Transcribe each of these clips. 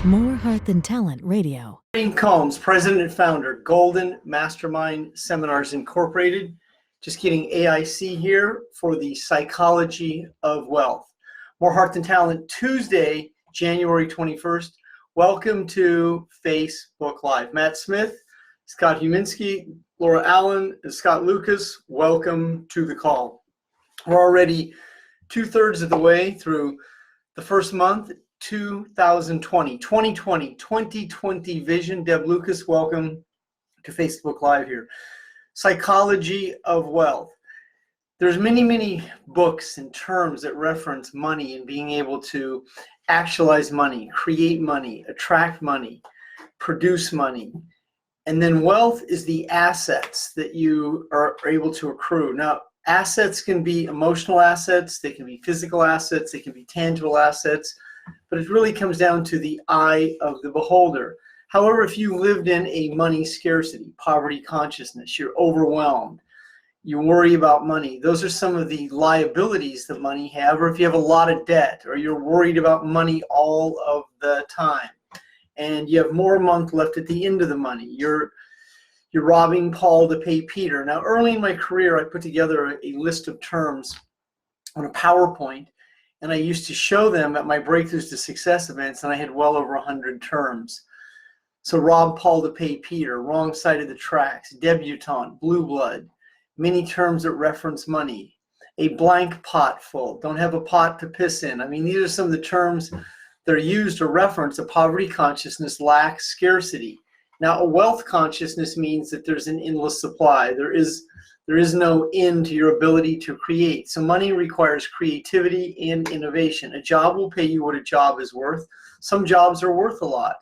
More Heart Than Talent Radio. Jeffery Combs, president and founder, Golden Mastermind Seminars Incorporated. Just kidding, AIC here for the psychology of wealth. More Heart Than Talent, Tuesday, January 21st. Welcome to Facebook Live. Matt Smith, Scott Huminski, Laura Allen, and Scott Lucas, welcome to the call. We're already 2/3 of the way through the first month, 2020 vision. Deb Lucas, welcome to Facebook Live here. Psychology of wealth. There's many books and terms that reference money and being able to actualize money, create money, attract money, produce money. And then wealth is the assets that you are able to accrue. Now, assets can be emotional assets, they can be physical assets, they can be tangible assets, but it really comes down to the eye of the beholder. However, if you lived in a money scarcity, poverty consciousness, you're overwhelmed, you worry about money, those are some of the liabilities that money have. Or if you have a lot of debt, or you're worried about money all of the time, and you have more month left at the end of the money, you're robbing Paul to pay Peter. Now, early in my career, I put together a list of terms on a PowerPoint, and I used to show them at my Breakthroughs to Success events, and I had well over 100 terms. So rob Paul to pay Peter, wrong side of the tracks, debutante, blue blood, many terms that reference money, a blank pot full, don't have a pot to piss in. I mean, these are some of the terms that are used to reference a poverty consciousness, lack, scarcity. Now, a wealth consciousness means that there's an endless supply. There is no end to your ability to create. So money requires creativity and innovation. A job will pay you what a job is worth. Some jobs are worth a lot.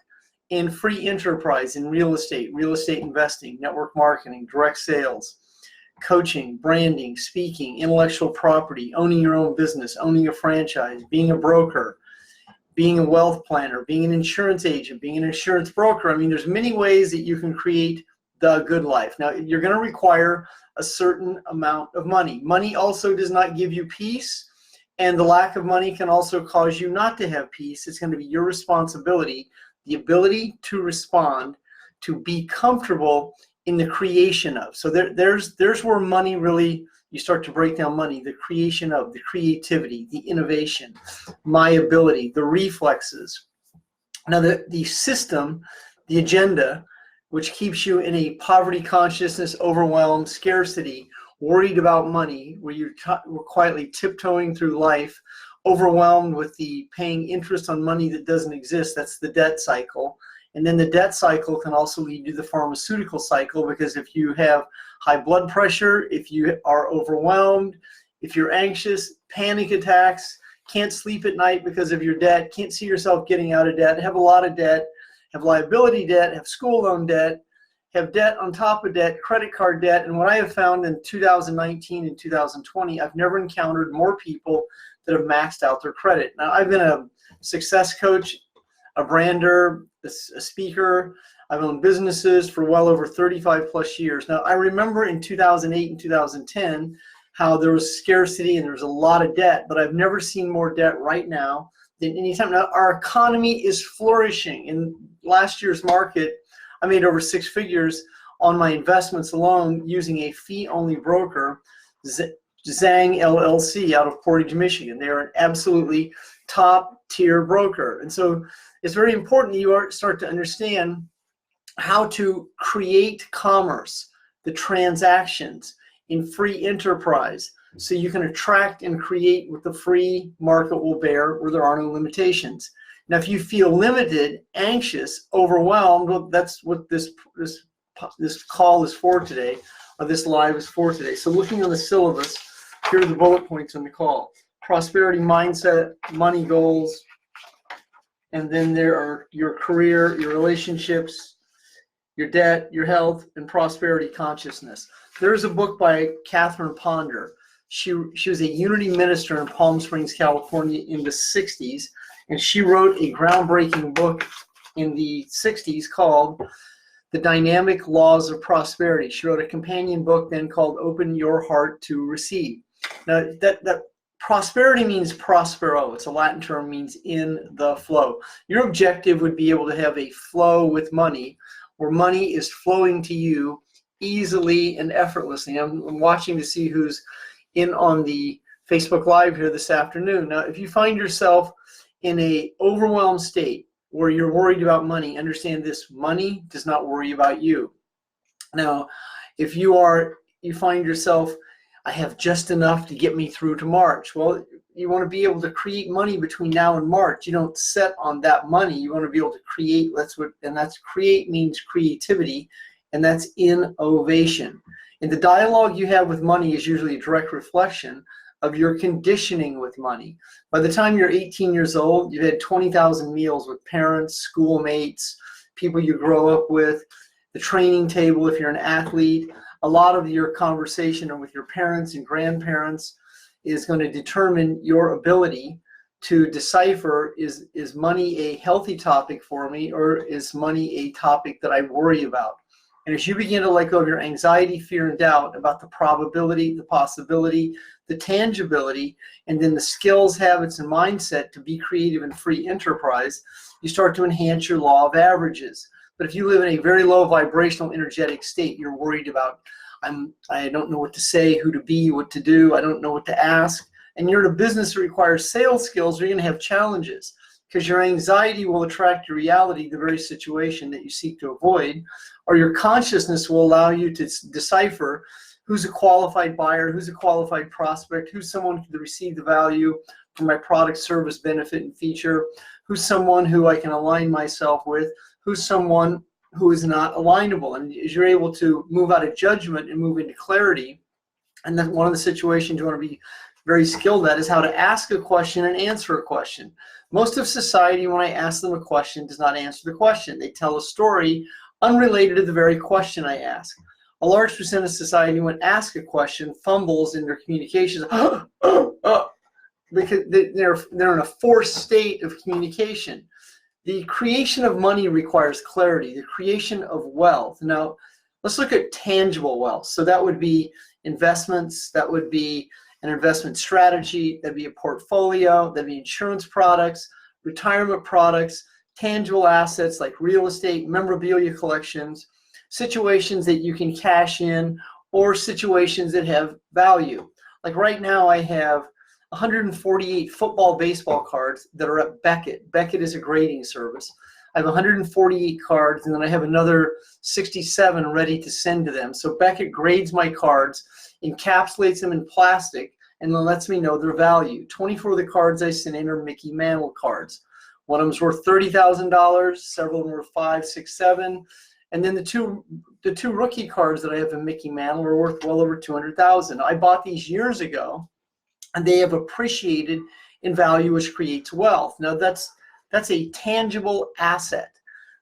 In free enterprise, in real estate investing, network marketing, direct sales, coaching, branding, speaking, intellectual property, owning your own business, owning a franchise, being a broker, being a wealth planner, being an insurance agent, being an insurance broker. I mean, there's many ways that you can create the good life. Now, you're going to require a certain amount of money. Money also does not give you peace, and the lack of money can also cause you not to have peace. It's going to be your responsibility, the ability to respond, to be comfortable in the creation of. So there's where money really, you start to break down money, the creation of, the creativity, the innovation, my ability, the reflexes. Now the system, the agenda, which keeps you in a poverty consciousness, overwhelmed, scarcity, worried about money, where you're quietly tiptoeing through life, overwhelmed with the paying interest on money that doesn't exist. That's the debt cycle. And then the debt cycle can also lead to the pharmaceutical cycle, because if you have high blood pressure, if you are overwhelmed, if you're anxious, panic attacks, can't sleep at night because of your debt, can't see yourself getting out of debt, have a lot of debt, have liability debt, have school loan debt, have debt on top of debt, credit card debt. And what I have found in 2019 and 2020, I've never encountered more people that have maxed out their credit. Now, I've been a success coach, a brander, a speaker. I've owned businesses for well over 35 plus years. Now, I remember in 2008 and 2010 how there was scarcity and there was a lot of debt, but I've never seen more debt right now than any time. Now, our economy is flourishing. In last year's market, I made over 6 figures on my investments alone using a fee-only broker, Zhang LLC, out of Portage, Michigan. They are an absolutely top-tier broker. And so it's very important you start to understand how to create commerce, the transactions in free enterprise, so you can attract and create what the free market will bear, where there are no limitations. Now, if you feel limited, anxious, overwhelmed, well, that's what this call is for today, or this live is for today. So looking on the syllabus, here are the bullet points on the call. Prosperity mindset, money goals, and then there are your career, your relationships, your debt, your health, and prosperity consciousness. There's a book by Catherine Ponder. She was a Unity minister in Palm Springs, California in the 60s, and she wrote a groundbreaking book in the 60s called The Dynamic Laws of Prosperity. She wrote a companion book then called Open Your Heart to Receive. Now, that Prosperity means prospero. It's a Latin term, means in the flow. Your objective would be able to have a flow with money where money is flowing to you easily and effortlessly. I'm watching to see who's in on the Facebook Live here this afternoon. Now, if you find yourself in a overwhelmed state where you're worried about money, understand this: money does not worry about you. Now, if you find yourself, I have just enough to get me through to March. Well, you want to be able to create money between now and March. You don't set on that money. You want to be able to create. That's create means creativity, and that's innovation. And the dialogue you have with money is usually a direct reflection of your conditioning with money. By the time you're 18 years old, you've had 20,000 meals with parents, schoolmates, people you grow up with, the training table if you're an athlete. A lot of your conversation with your parents and grandparents is going to determine your ability to decipher, is money a healthy topic for me, or is money a topic that I worry about? And as you begin to let go of your anxiety, fear, and doubt about the probability, the possibility, the tangibility, and then the skills, habits, and mindset to be creative and free enterprise, you start to enhance your law of averages. But if you live in a very low vibrational energetic state, you're worried about, I don't know what to say, who to be, what to do, I don't know what to ask, and you're in a business that requires sales skills, you're going to have challenges because your anxiety will attract your reality, the very situation that you seek to avoid, or your consciousness will allow you to decipher who's a qualified buyer, who's a qualified prospect, who's someone who can receive the value from my product, service, benefit, and feature, who's someone who I can align myself with, who's someone who is not alignable. And as you're able to move out of judgment and move into clarity, and then one of the situations you want to be very skilled at is how to ask a question and answer a question. Most of society, when I ask them a question, does not answer the question. They tell a story unrelated to the very question I ask. A large percent of society, when asked a question, fumbles in their communications because they're in a forced state of communication. The creation of money requires clarity, the creation of wealth. Now, let's look at tangible wealth. So that would be investments, that would be an investment strategy, that'd be a portfolio, that'd be insurance products, retirement products, tangible assets like real estate, memorabilia collections, situations that you can cash in, or situations that have value. Like right now I have 148 football, baseball cards that are at Beckett. Beckett is a grading service. I have 148 cards, and then I have another 67 ready to send to them. So Beckett grades my cards, encapsulates them in plastic, and then lets me know their value. 24 of the cards I sent in are Mickey Mantle cards. One of them's worth $30,000, several of them were $5, $6, $7, and then the two rookie cards that I have in Mickey Mantle are worth well over $200,000. I bought these years ago, and they have appreciated in value, which creates wealth. Now that's a tangible asset.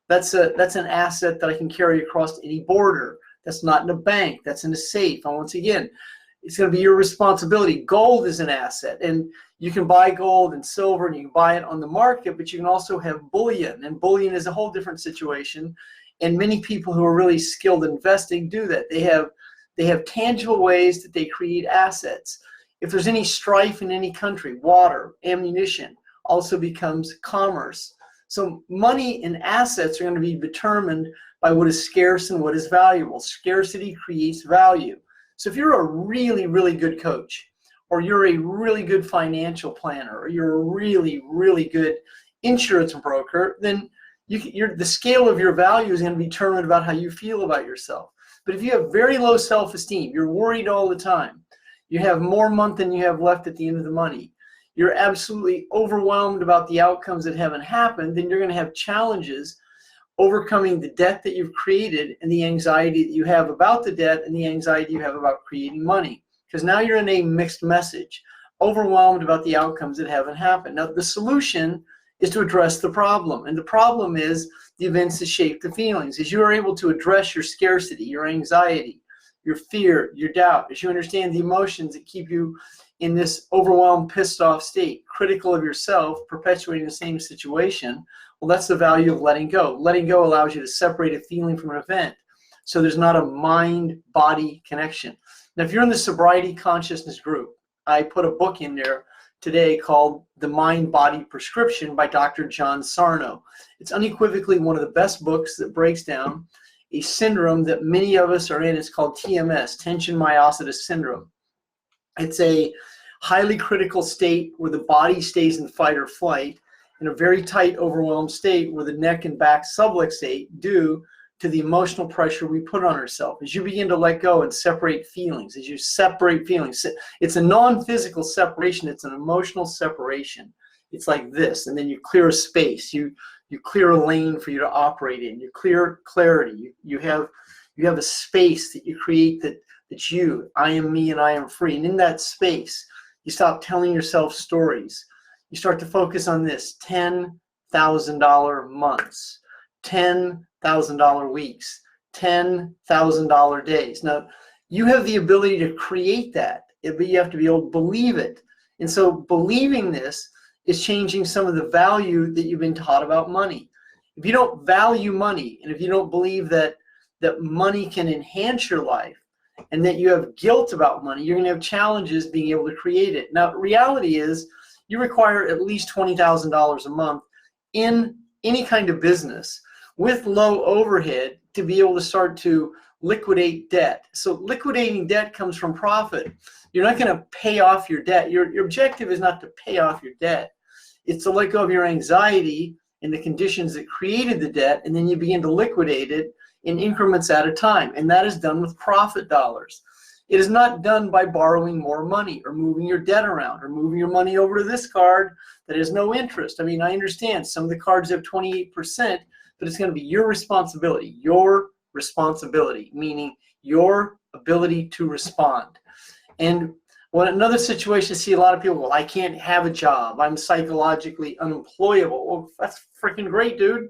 That's an asset that I can carry across any border. That's not in a bank. That's in a safe. And once again, it's going to be your responsibility. Gold is an asset, and you can buy gold and silver, and you can buy it on the market, but you can also have bullion, and bullion is a whole different situation. And many people who are really skilled in investing do that. They have tangible ways that they create assets. If there's any strife in any country, water, ammunition also becomes commerce. So money and assets are going to be determined by what is scarce and what is valuable. Scarcity creates value. So if you're a really, really good coach, or you're a really good financial planner, or you're a really, really good insurance broker, then the scale of your value is going to be determined about how you feel about yourself. But if you have very low self-esteem, you're worried all the time, you have more month than you have left at the end of the money, you're absolutely overwhelmed about the outcomes that haven't happened, then you're going to have challenges overcoming the debt that you've created and the anxiety that you have about the debt and the anxiety you have about creating money. Because now you're in a mixed message, overwhelmed about the outcomes that haven't happened. Now, the solution is to address the problem. And the problem is the events that shape the feelings. As you are able to address your scarcity, your anxiety, your fear, your doubt, as you understand the emotions that keep you in this overwhelmed, pissed off state, critical of yourself, perpetuating the same situation, well, that's the value of letting go. Letting go allows you to separate a feeling from an event. So there's not a mind-body connection. Now, if you're in the sobriety consciousness group, I put a book in there today called The Mind-Body Prescription by Dr. John Sarno. It's unequivocally one of the best books that breaks down a syndrome that many of us are in. It's called TMS, tension myositis syndrome. It's a highly critical state where the body stays in fight or flight, in a very tight, overwhelmed state where the neck and back subluxate due to the emotional pressure we put on ourselves. As you begin to let go and separate feelings, as you separate feelings, it's a non-physical separation, it's an emotional separation. It's like this, and then you clear a space, you clear a lane for you to operate in, you clear clarity, you have a space that you create that's you, I am me and I am free. And in that space, you stop telling yourself stories. You start to focus on this: $10,000 months, $10,000 weeks, $10,000 days. Now, you have the ability to create that, but you have to be able to believe it. And so believing this is changing some of the value that you've been taught about money. If you don't value money, and if you don't believe that money can enhance your life, and that you have guilt about money, you're going to have challenges being able to create it. Now, reality is you require at least $20,000 a month in any kind of business with low overhead to be able to start to liquidate debt. So liquidating debt comes from profit. You're not going to pay off your debt. Your objective is not to pay off your debt. It's to let go of your anxiety and the conditions that created the debt, and then you begin to liquidate it in increments at a time. And that is done with profit dollars. It is not done by borrowing more money or moving your debt around or moving your money over to this card that has no interest. I mean, I understand some of the cards have 28%, but it's going to be your responsibility, meaning your ability to respond. And when another situation, I see a lot of people, well, I can't have a job, I'm psychologically unemployable. Well, that's freaking great, dude.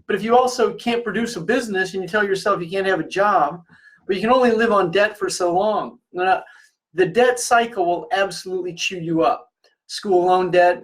But if you also can't produce a business and you tell yourself you can't have a job, but you can only live on debt for so long, the debt cycle will absolutely chew you up. School loan debt,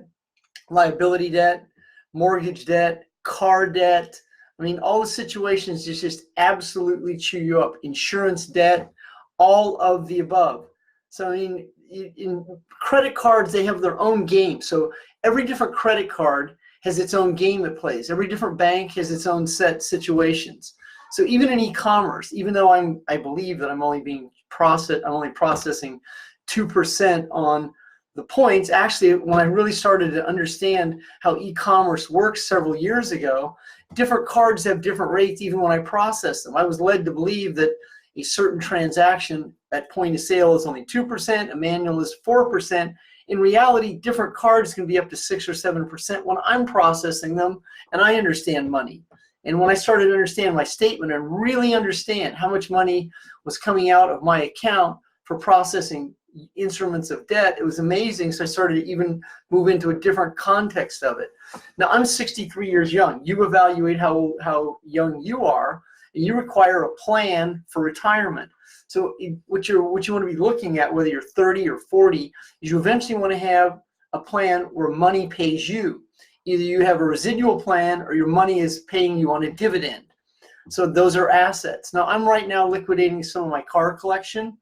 liability debt, mortgage debt, car debt. I mean, all the situations just absolutely chew you up. Insurance debt, all of the above. So, I mean, in credit cards, they have their own game. So every different credit card has its own game it plays. Every different bank has its own set situations. So even in e-commerce, even though I believe that I'm only processing 2% on the points, actually, when I really started to understand how e-commerce works several years ago, different cards have different rates even when I process them. I was led to believe that a certain transaction at point of sale is only 2%, a manual is 4%. In reality, different cards can be up to 6 or 7% when I'm processing them and I understand money. And when I started to understand my statement and really understand how much money was coming out of my account for processing instruments of debt, it was amazing. So I started to even move into a different context of it. Now, I'm 63 years young. You evaluate how young you are, and you require a plan for retirement. So what you want to be looking at, whether you're 30 or 40, is you eventually want to have a plan where money pays you. Either you have a residual plan or your money is paying you on a dividend. So those are assets. Now, I'm right now liquidating some of my car collection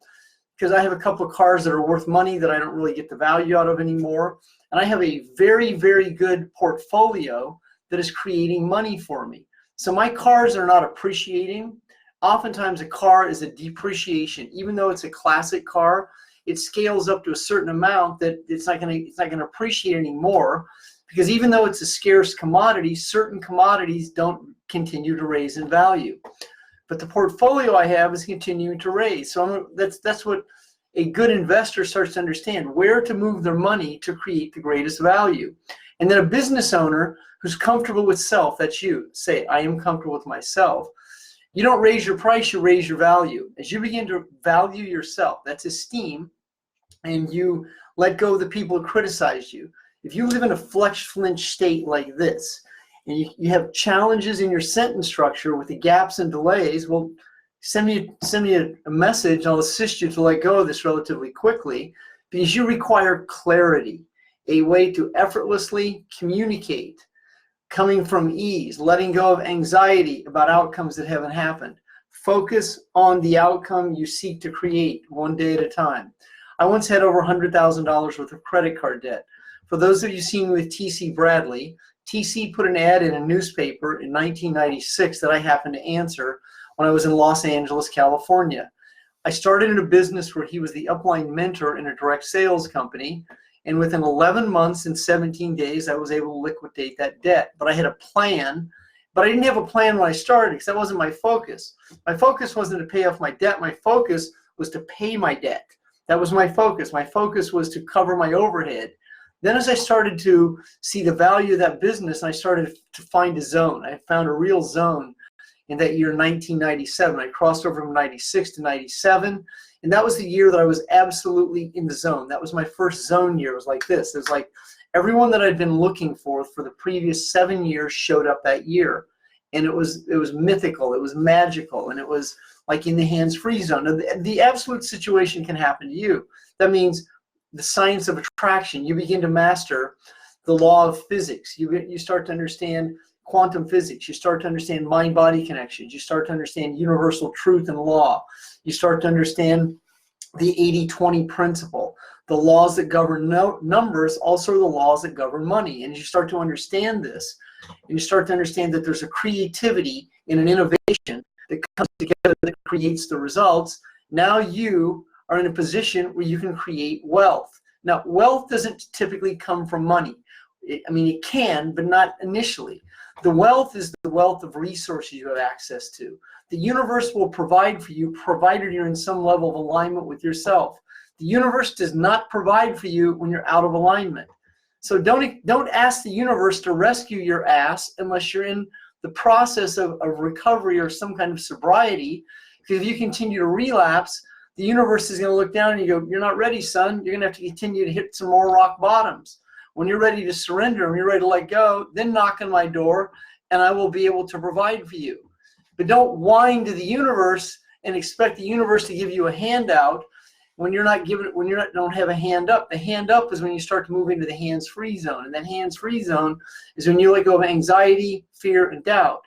because I have a couple of cars that are worth money that I don't really get the value out of anymore. And I have a very, very good portfolio that is creating money for me. So my cars are not appreciating. Oftentimes a car is a depreciation. Even though it's a classic car, it scales up to a certain amount that it's not going to appreciate anymore, because even though it's a scarce commodity, certain commodities don't continue to raise in value. But the portfolio I have is continuing to raise. So that's what a good investor starts to understand, where to move their money to create the greatest value. And then a business owner who's comfortable with self, that's you. Say, I am comfortable with myself. You don't raise your price, you raise your value. As you begin to value yourself, that's esteem, and you let go of the people who criticize you. If you live in a flinch state like this, and you have challenges in your sentence structure with the gaps and delays, well, send me a message, and I'll assist you to let go of this relatively quickly, because you require clarity, a way to effortlessly communicate, coming from ease, letting go of anxiety about outcomes that haven't happened. Focus on the outcome you seek to create one day at a time. I once had over $100,000 worth of credit card debt. For those of you seen with T.C. Bradley, TC put an ad in a newspaper in 1996 that I happened to answer when I was in Los Angeles, California. I started in a business where he was the upline mentor in a direct sales company, and within 11 months and 17 days, I was able to liquidate that debt. But I had a plan, but I didn't have a plan when I started because that wasn't my focus. My focus wasn't to pay off my debt. My focus was to pay my debt. That was my focus. My focus was to cover my overhead. Then as I started to see the value of that business, I started to find a zone. I found a real zone in that year, 1997. I crossed over from 96 to 97, and that was the year that I was absolutely in the zone. That was my first zone year. It was like this. It was like everyone that I'd been looking for the previous 7 years showed up that year, and it was mythical. It was magical, and it was like in the hands-free zone. Now, the absolute situation can happen to you. That means the science of attraction. You begin to master the law of physics. You start to understand quantum physics. You start to understand mind-body connections. You start to understand universal truth and law. You start to understand the 80-20 principle. The laws that govern numbers also are the laws that govern money. And you start to understand this, and you start to understand that there's a creativity in an innovation that comes together that creates the results. Now you are in a position where you can create wealth. Now, wealth doesn't typically come from money. It can, but not initially. The wealth is the wealth of resources you have access to. The universe will provide for you, provided you're in some level of alignment with yourself. The universe does not provide for you when you're out of alignment. So don't ask the universe to rescue your ass unless you're in the process of recovery or some kind of sobriety. Because if you continue to relapse, the universe is going to look down and you go, you're not ready, son. You're going to have to continue to hit some more rock bottoms. When you're ready to surrender and you're ready to let go, then knock on my door and I will be able to provide for you. But don't whine to the universe and expect the universe to give you a handout when you're not given, don't have a hand up. The hand up is when you start to move into the hands-free zone. And that hands-free zone is when you let go of anxiety, fear, and doubt.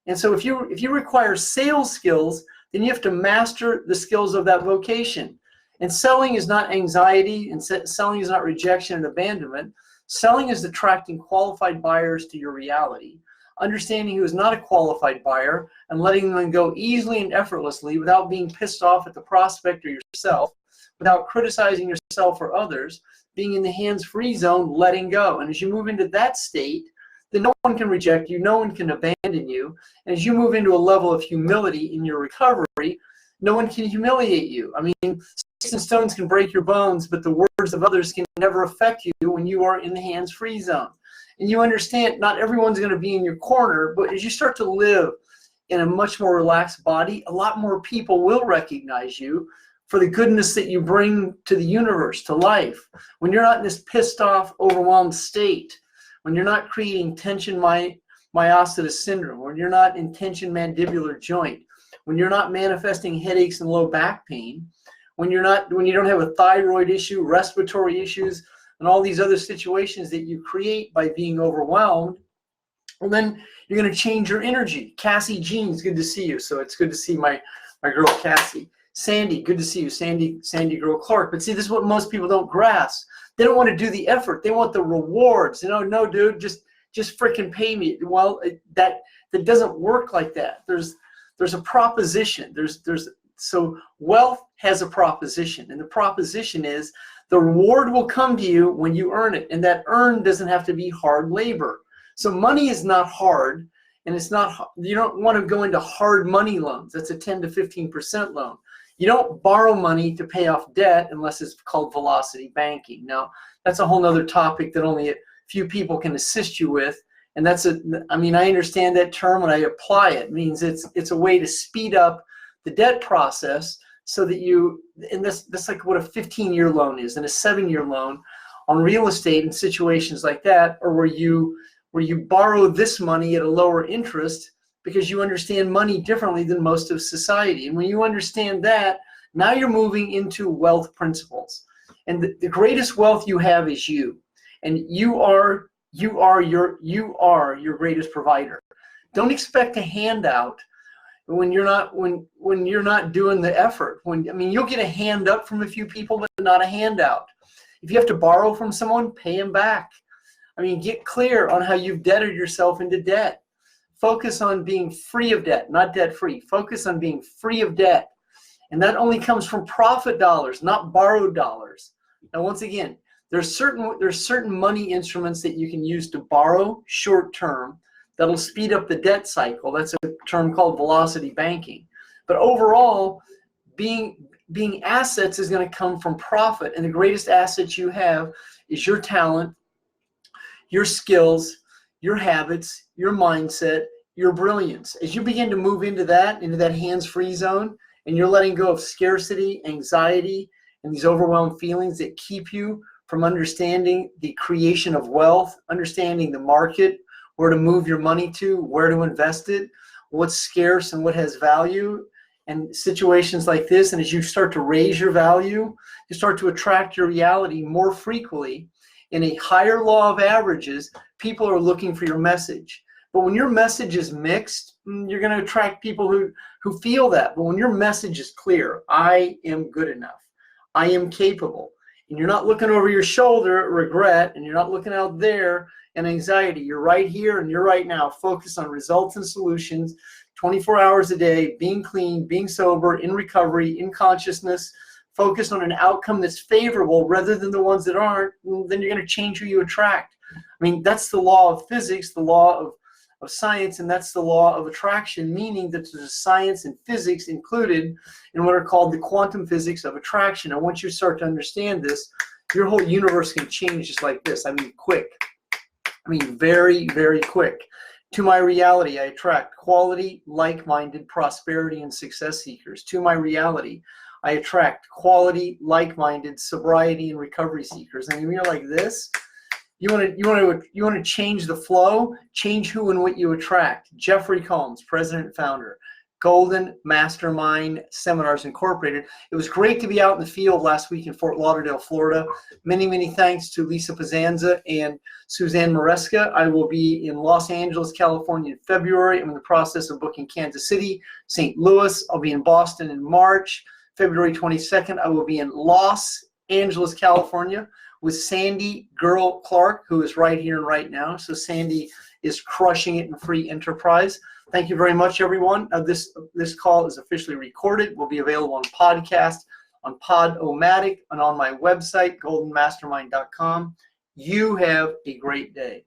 And so if you require sales skills, then you have to master the skills of that vocation. And selling is not anxiety, and selling is not rejection and abandonment. Selling is attracting qualified buyers to your reality. Understanding who is not a qualified buyer and letting them go easily and effortlessly without being pissed off at the prospect or yourself, without criticizing yourself or others, being in the hands-free zone, letting go. And as you move into that state, then no one can reject you, no one can abandon you. And as you move into a level of humility in your recovery, no one can humiliate you. Sticks and stones can break your bones, but the words of others can never affect you when you are in the hands-free zone. And you understand not everyone's going to be in your corner, but as you start to live in a much more relaxed body, a lot more people will recognize you for the goodness that you bring to the universe, to life. When you're not in this pissed off, overwhelmed state, when you're not creating tension myositis syndrome, when you're not in tension mandibular joint, when you're not manifesting headaches and low back pain, when you don't have a thyroid issue, respiratory issues, and all these other situations that you create by being overwhelmed, well, then you're going to change your energy. Cassie Jeans, good to see you. So it's good to see my girl Cassie. Sandy, good to see you. Sandy Girl Clark. But see, this is what most people don't grasp. They don't want to do the effort. They want the rewards. No, dude, just freaking pay me. Well, that doesn't work like that. There's a proposition. So wealth has a proposition, and the proposition is the reward will come to you when you earn it, and that earn doesn't have to be hard labor. So money is not hard, and it's not. You don't want to go into hard money loans. That's a 10 to 15% loan. You don't borrow money to pay off debt unless it's called velocity banking. Now, that's a whole other topic that only a few people can assist you with. And I understand that term when I apply it. It means it's a way to speed up the debt process so that that's like what a 15-year loan is, and a 7-year loan on real estate in situations like that, or where you borrow this money at a lower interest because you understand money differently than most of society. And when you understand that, now you're moving into wealth principles. And the greatest wealth you have is you. And you are your greatest provider. Don't expect a handout when you're not doing the effort. You'll get a hand up from a few people, but not a handout. If you have to borrow from someone, pay them back. Get clear on how you've debted yourself into debt. Focus on being free of debt, not debt-free. Focus on being free of debt. And that only comes from profit dollars, not borrowed dollars. Now, once again, there's certain money instruments that you can use to borrow short-term that'll speed up the debt cycle. That's a term called velocity banking. But overall, being assets is going to come from profit. And the greatest assets you have is your talent, your skills, your habits, your mindset, your brilliance. As you begin to move into that hands-free zone, and you're letting go of scarcity, anxiety, and these overwhelmed feelings that keep you from understanding the creation of wealth, understanding the market, where to move your money to, where to invest it, what's scarce and what has value, and situations like this. And as you start to raise your value, you start to attract your reality more frequently. In a higher law of averages, people are looking for your message. But when your message is mixed, you're going to attract people who feel that. But when your message is clear, I am good enough, I am capable, and you're not looking over your shoulder at regret, and you're not looking out there and anxiety. You're right here and you're right now. Focus on results and solutions 24 hours a day, being clean, being sober, in recovery, in consciousness. Focus on an outcome that's favorable rather than the ones that aren't. Then you're going to change who you attract. That's the law of physics, the law of science, and that's the law of attraction, meaning that there's science and physics included in what are called the quantum physics of attraction. And once you start to understand this, your whole universe can change just like this. Quick. Very, very quick. To my reality, I attract quality, like-minded prosperity and success seekers. To my reality, I attract quality, like-minded sobriety and recovery seekers. You're like this. You want to change the flow, change who and what you attract. Jeffery, president and founder, Golden Mastermind Seminars Incorporated. It was great to be out in the field last week in Fort Lauderdale, Florida. Many, many thanks to Lisa Pazanza and Suzanne Maresca. I will be in Los Angeles, California in February. I'm in the process of booking Kansas City, St. Louis. I'll be in Boston in March. February 22nd, I will be in Los Angeles, California with Sandy Girl Clark, who is right here and right now. So Sandy is crushing it in free enterprise. Thank you very much, everyone. This call is officially recorded. Will be available on podcast, on Podomatic, and on my website, goldenmastermind.com. You have a great day.